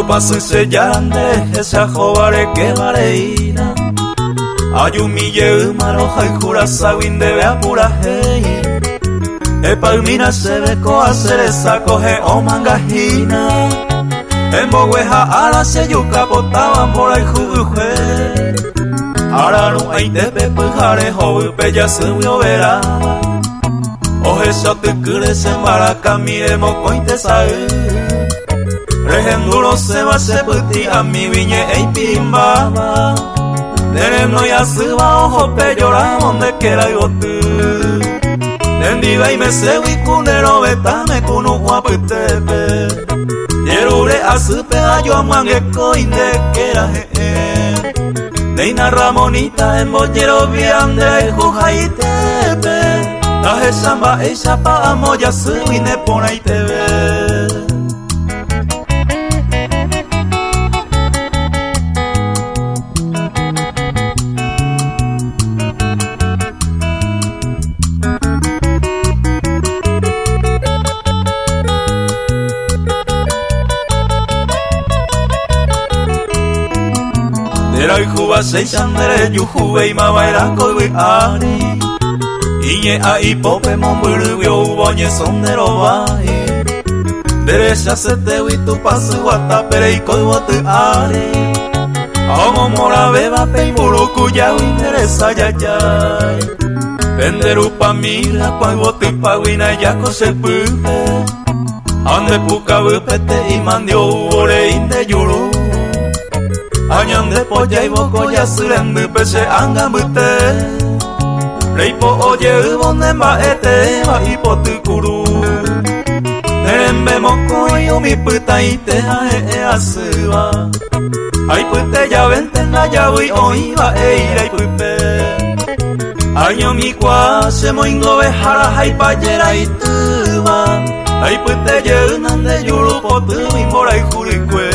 paso se llande esa jovare que vareina ayumille maroja y curazao indebe apura hey e palmina se beco hacer esa coge o mangajina en bogueja ala se yuca botaban por el juje ahora no hay te pepujare joven bella subió verá oje so te crece maraca miremos cointe sabe Regenduro se va se puti a mi viñe e pimbaba Tenemos ya suba ojo pe llora donde quiera yo tú Nendiva y me se wicunero betame kunu guapetepe Yerure a su pega yo amangue coinde quiera Deina Ramonita en bollero viande juja y tepe Taje samba e chapa amoya su vine pona y te ve Era Cuba se chandere yujuve y mabaira coi ari Iñe a hipope monburubio uboñe sondero vai Derecha se te vi tu paso guatapere y coi bote ari Omo mora beba pe y buruku ya interesa ya Penderu pa mira pa bote pa wina ya cose pupe Ande puka bupete y mandio ubore inde yuru Añan de polla y boco ya surende peche angambute Reipo oye ubonde maete va hipotu kuru Nerembe moko y umi puta y te hae asuba Ay pute ya vente na ya ui oiva e ira y pupe Año mi kwa se moingo behara hai payera y tuba Ay pute ye unande yuru potu y mora y jurikwe